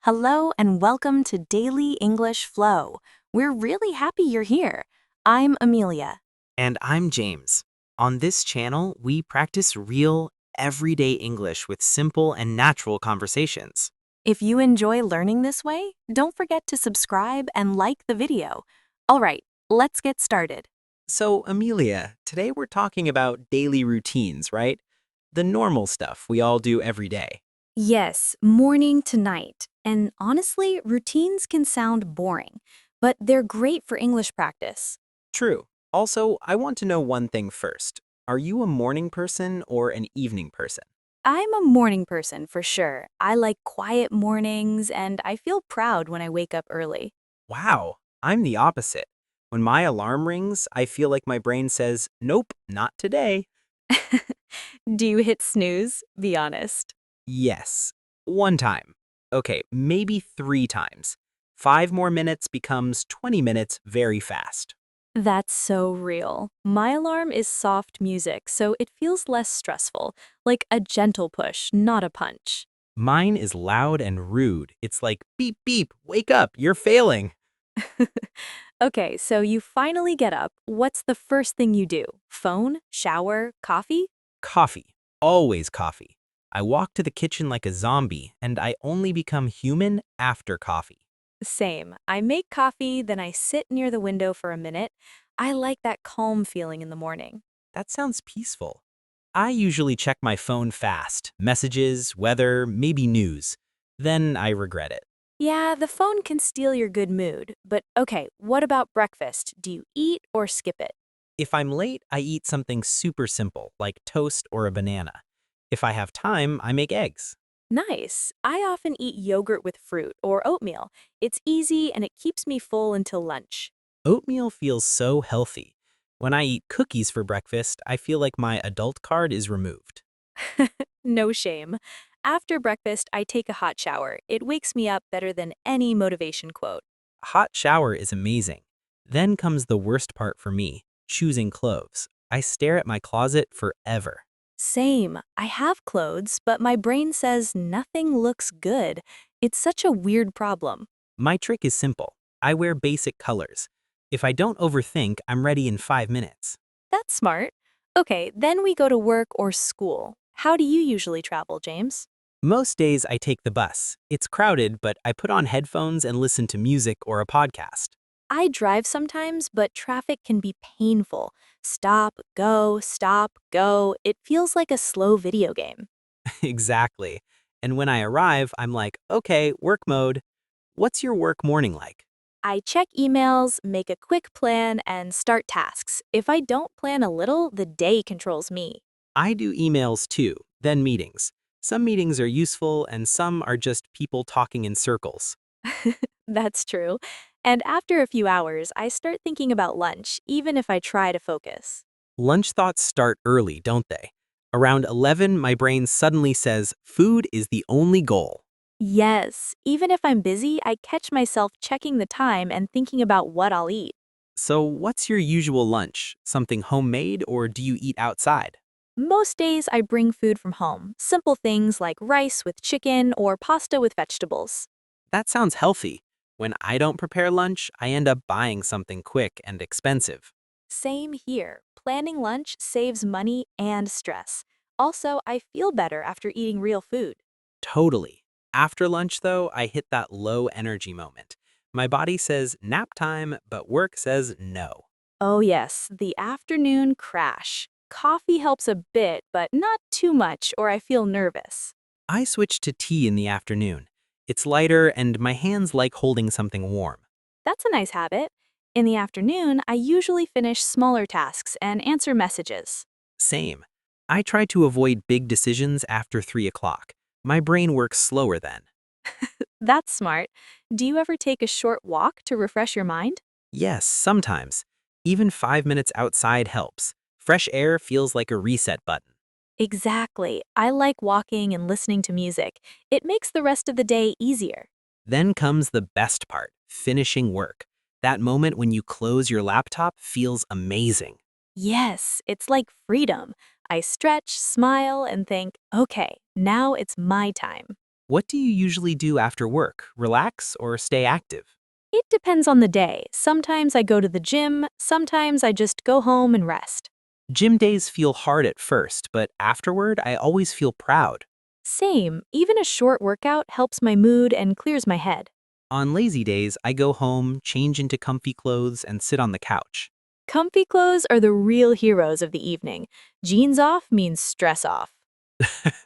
Hello and welcome to Daily English Flow. We're really happy you're here. I'm Amelia. And I'm James. On this channel, we practice real, everyday English with simple and natural conversations. If you enjoy learning this way, don't forget to subscribe and like the video. All right, let's get started. So, Amelia, today we're talking about daily routines, right? The normal stuff we all do every day. Yes, morning to night. And honestly, routines can sound boring, but they're great for English practice. True. Also, I want to know one thing first. Are you a morning person or an evening person? I'm a morning person for sure. I like quiet mornings and I feel proud when I wake up early. Wow, I'm the opposite. When my alarm rings, I feel like my brain says, nope, not today. Do you hit snooze? Be honest. Yes, one time. Okay, maybe 3 times. 5 more minutes becomes 20 minutes very fast. That's so real. My alarm is soft music, so it feels less stressful, like a gentle push, not a punch. Mine is loud and rude. It's like, beep, beep, wake up, you're failing. Okay, so you finally get up. What's the first thing you do? Phone? Shower? Coffee? Coffee, always coffee. I walk to the kitchen like a zombie, and I only become human after coffee. Same. I make coffee, then I sit near the window for a minute. I like that calm feeling in the morning. That sounds peaceful. I usually check my phone fast, messages, weather, maybe news. Then I regret it. Yeah, the phone can steal your good mood. But okay, what about breakfast? Do you eat or skip it? If I'm late, I eat something super simple, like toast or a banana. If I have time, I make eggs. Nice. I often eat yogurt with fruit or oatmeal. It's easy and it keeps me full until lunch. Oatmeal feels so healthy. When I eat cookies for breakfast, I feel like my adult card is removed. No shame. After breakfast, I take a hot shower. It wakes me up better than any motivation quote. Hot shower is amazing. Then comes the worst part for me, choosing clothes. I stare at my closet forever. Same. I have clothes, but my brain says nothing looks good. It's such a weird problem. My trick is simple. I wear basic colors. If I don't overthink, I'm ready in 5 minutes. That's smart. Okay, then we go to work or school. How do you usually travel, James? Most days I take the bus. It's crowded, but I put on headphones and listen to music or a podcast. I drive sometimes, but traffic can be painful. Stop, go. It feels like a slow video game. Exactly. And when I arrive, I'm like, okay, work mode. What's your work morning like? I check emails, make a quick plan, and start tasks. If I don't plan a little, the day controls me. I do emails too, then meetings. Some meetings are useful and some are just people talking in circles. That's true. And after a few hours, I start thinking about lunch, even if I try to focus. Lunch thoughts start early, don't they? Around 11, my brain suddenly says, food is the only goal. Yes, even if I'm busy, I catch myself checking the time and thinking about what I'll eat. So what's your usual lunch? Something homemade or do you eat outside? Most days, I bring food from home, simple things like rice with chicken or pasta with vegetables. That sounds healthy. When I don't prepare lunch, I end up buying something quick and expensive. Same here. Planning lunch saves money and stress. Also, I feel better after eating real food. Totally. After lunch, though, I hit that low energy moment. My body says nap time, but work says no. Oh, yes, the afternoon crash. Coffee helps a bit, but not too much, or I feel nervous. I switch to tea in the afternoon. It's lighter and my hands like holding something warm. That's a nice habit. In the afternoon, I usually finish smaller tasks and answer messages. Same. I try to avoid big decisions after 3 o'clock. My brain works slower then. That's smart. Do you ever take a short walk to refresh your mind? Yes, sometimes. Even 5 minutes outside helps. Fresh air feels like a reset button. Exactly. I like walking and listening to music. It makes the rest of the day easier. Then comes the best part, finishing work. That moment when you close your laptop feels amazing. Yes, it's like freedom. I stretch, smile, and think, okay, now it's my time. What do you usually do after work? Relax or stay active? It depends on the day. Sometimes I go to the gym, sometimes I just go home and rest. Gym days feel hard at first, but afterward, I always feel proud. Same, even a short workout helps my mood and clears my head. On lazy days, I go home, change into comfy clothes, and sit on the couch. Comfy clothes are the real heroes of the evening. Jeans off means stress off.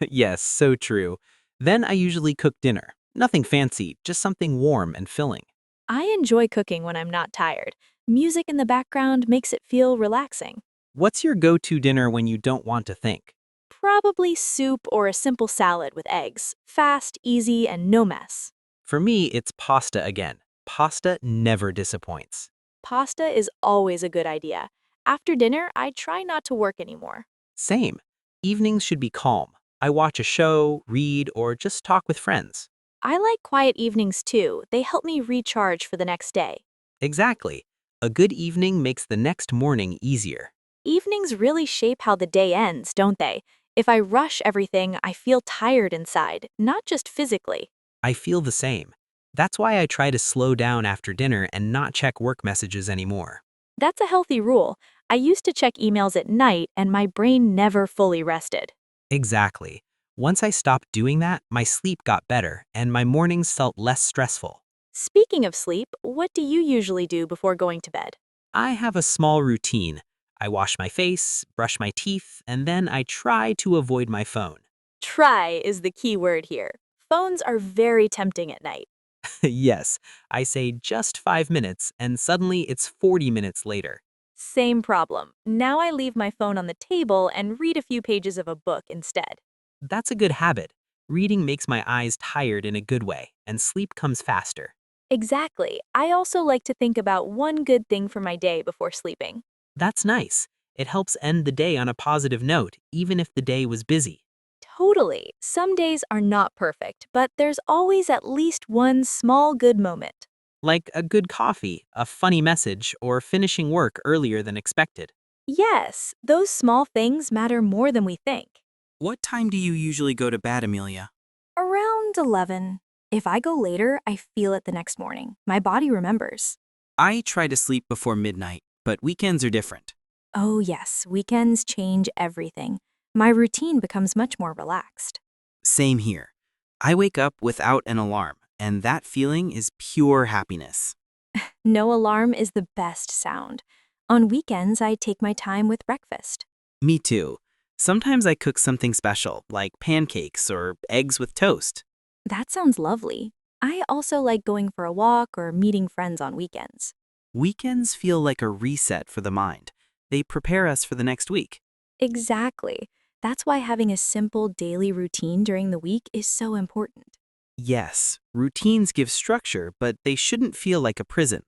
Yes, so true. Then I usually cook dinner. Nothing fancy, just something warm and filling. I enjoy cooking when I'm not tired. Music in the background makes it feel relaxing. What's your go-to dinner when you don't want to think? Probably soup or a simple salad with eggs. Fast, easy, and no mess. For me, it's pasta again. Pasta never disappoints. Pasta is always a good idea. After dinner, I try not to work anymore. Same. Evenings should be calm. I watch a show, read, or just talk with friends. I like quiet evenings too. They help me recharge for the next day. Exactly. A good evening makes the next morning easier. Evenings really shape how the day ends, don't they? If I rush everything, I feel tired inside, not just physically. I feel the same. That's why I try to slow down after dinner and not check work messages anymore. That's a healthy rule. I used to check emails at night and my brain never fully rested. Exactly. Once I stopped doing that, my sleep got better and my mornings felt less stressful. Speaking of sleep, what do you usually do before going to bed? I have a small routine. I wash my face, brush my teeth, and then I try to avoid my phone. Try is the key word here. Phones are very tempting at night. Yes, I say just 5 minutes and suddenly it's 40 minutes later. Same problem. Now I leave my phone on the table and read a few pages of a book instead. That's a good habit. Reading makes my eyes tired in a good way, and sleep comes faster. Exactly. I also like to think about one good thing for my day before sleeping. That's nice. It helps end the day on a positive note, even if the day was busy. Totally. Some days are not perfect, but there's always at least one small good moment. Like a good coffee, a funny message, or finishing work earlier than expected. Yes, those small things matter more than we think. What time do you usually go to bed, Amelia? Around 11. If I go later, I feel it the next morning. My body remembers. I try to sleep before midnight, but weekends are different. Oh, yes, weekends change everything. My routine becomes much more relaxed. Same here. I wake up without an alarm, and that feeling is pure happiness. No alarm is the best sound. On weekends, I take my time with breakfast. Me too. Sometimes I cook something special, like pancakes or eggs with toast. That sounds lovely. I also like going for a walk or meeting friends on weekends. Weekends feel like a reset for the mind. They prepare us for the next week. Exactly. That's why having a simple daily routine during the week is so important. Yes, routines give structure, but they shouldn't feel like a prison.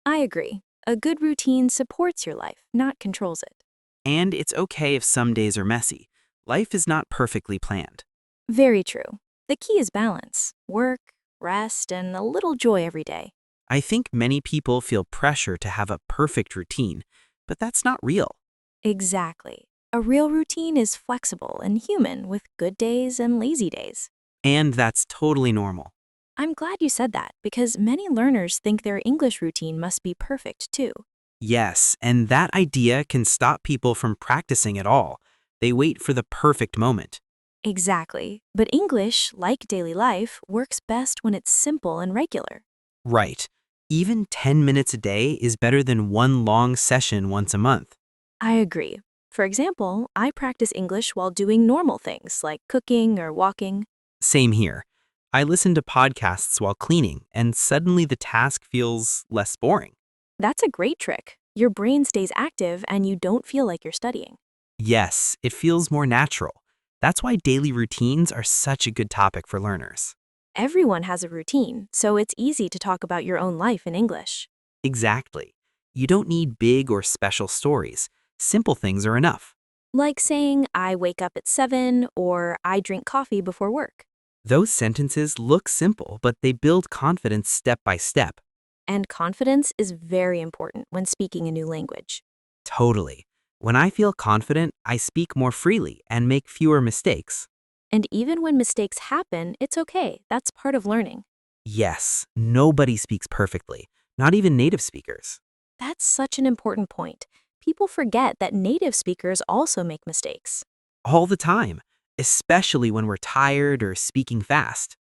I agree. A good routine supports your life, not controls it. And it's okay if some days are messy. Life is not perfectly planned. Very true. The key is balance, work, rest, and a little joy every day. I think many people feel pressure to have a perfect routine, but that's not real. Exactly. A real routine is flexible and human with good days and lazy days. And that's totally normal. I'm glad you said that because many learners think their English routine must be perfect too. Yes, and that idea can stop people from practicing at all. They wait for the perfect moment. Exactly. But English, like daily life, works best when it's simple and regular. Right. Even 10 minutes a day is better than one long session once a month. I agree. For example, I practice English while doing normal things like cooking or walking. Same here. I listen to podcasts while cleaning, and suddenly the task feels less boring. That's a great trick. Your brain stays active and you don't feel like you're studying. Yes, it feels more natural. That's why daily routines are such a good topic for learners. Everyone has a routine, so it's easy to talk about your own life in English. Exactly. You don't need big or special stories. Simple things are enough. Like saying, I wake up at 7 or I drink coffee before work. Those sentences look simple, but they build confidence step by step. And confidence is very important when speaking a new language. Totally. When I feel confident, I speak more freely and make fewer mistakes. And even when mistakes happen, it's okay. That's part of learning. Yes, nobody speaks perfectly, not even native speakers. That's such an important point. People forget that native speakers also make mistakes. All the time, especially when we're tired or speaking fast.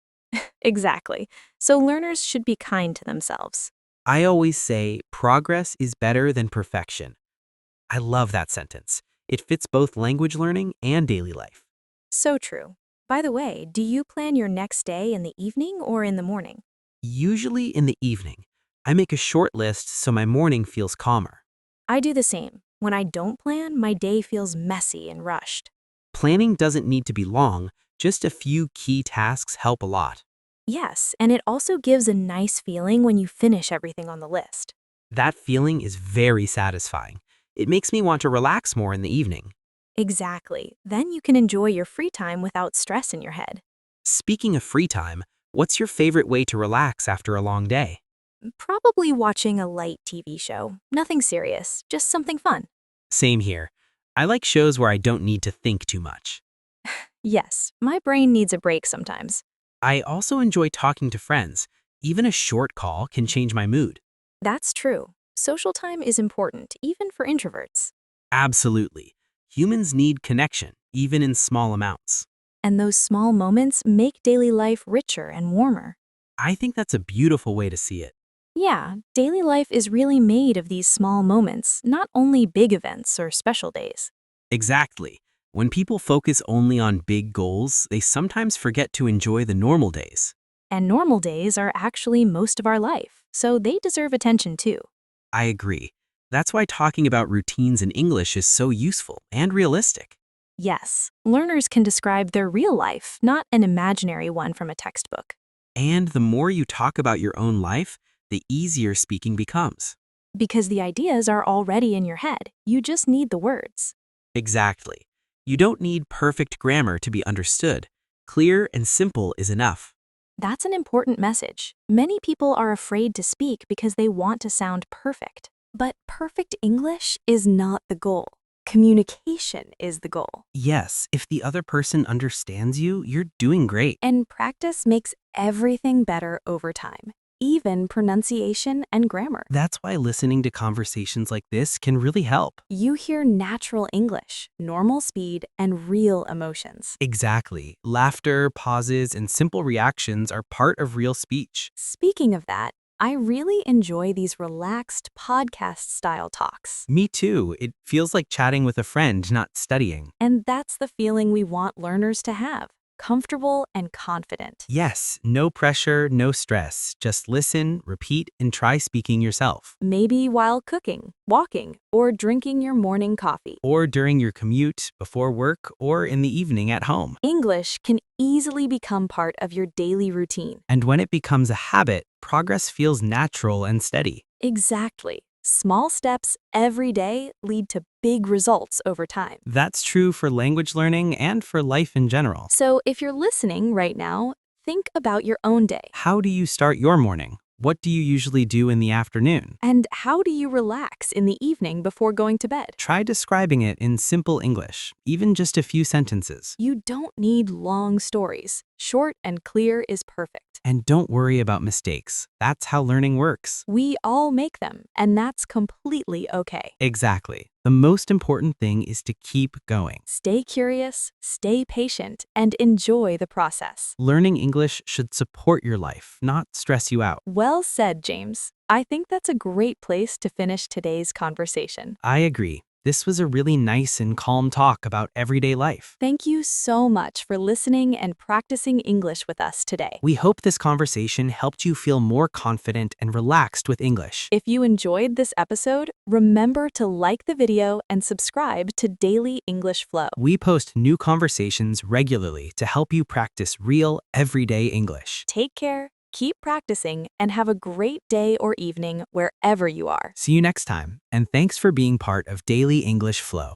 Exactly. So learners should be kind to themselves. I always say progress is better than perfection. I love that sentence. It fits both language learning and daily life. So true. By the way, do you plan your next day in the evening or in the morning? Usually in the evening, I make a short list so my morning feels calmer. I do the same. When I don't plan, my day feels messy and rushed. Planning doesn't need to be long, just a few key tasks help a lot. Yes, and it also gives a nice feeling when you finish everything on the list. That feeling is very satisfying. It makes me want to relax more in the evening. Exactly. Then you can enjoy your free time without stress in your head. Speaking of free time, what's your favorite way to relax after a long day? Probably watching a light TV show. Nothing serious, just something fun. Same here. I like shows where I don't need to think too much. Yes, my brain needs a break sometimes. I also enjoy talking to friends. Even a short call can change my mood. That's true. Social time is important, even for introverts. Absolutely. Humans need connection, even in small amounts. And those small moments make daily life richer and warmer. I think that's a beautiful way to see it. Yeah, daily life is really made of these small moments, not only big events or special days. Exactly. When people focus only on big goals, they sometimes forget to enjoy the normal days. And normal days are actually most of our life, so they deserve attention too. I agree. That's why talking about routines in English is so useful and realistic. Yes, learners can describe their real life, not an imaginary one from a textbook. And the more you talk about your own life, the easier speaking becomes. Because the ideas are already in your head, you just need the words. Exactly. You don't need perfect grammar to be understood. Clear and simple is enough. That's an important message. Many people are afraid to speak because they want to sound perfect. But perfect English is not the goal. Communication is the goal. Yes, if the other person understands you, you're doing great. And practice makes everything better over time, even pronunciation and grammar. That's why listening to conversations like this can really help. You hear natural English, normal speed, and real emotions. Exactly. Laughter, pauses, and simple reactions are part of real speech. Speaking of that, I really enjoy these relaxed podcast-style talks. Me too. It feels like chatting with a friend, not studying. And that's the feeling we want learners to have, comfortable and confident. Yes, no pressure, no stress. Just listen, repeat, and try speaking yourself. Maybe while cooking, walking, or drinking your morning coffee. Or during your commute, before work, or in the evening at home. English can easily become part of your daily routine. And when it becomes a habit, progress feels natural and steady. Exactly. Small steps every day lead to big results over time. That's true for language learning and for life in general. So if you're listening right now, think about your own day. How do you start your morning? What do you usually do in the afternoon? And how do you relax in the evening before going to bed? Try describing it in simple English, even just a few sentences. You don't need long stories. Short and clear is perfect. And don't worry about mistakes. That's how learning works. We all make them, and that's completely okay. Exactly. The most important thing is to keep going. Stay curious, stay patient, and enjoy the process. Learning English should support your life, not stress you out. Well said, James. I think that's a great place to finish today's conversation. I agree. This was a really nice and calm talk about everyday life. Thank you so much for listening and practicing English with us today. We hope this conversation helped you feel more confident and relaxed with English. If you enjoyed this episode, remember to like the video and subscribe to Daily English Flow. We post new conversations regularly to help you practice real, everyday English. Take care, keep practicing, and have a great day or evening wherever you are. See you next time, and thanks for being part of Daily English Flow.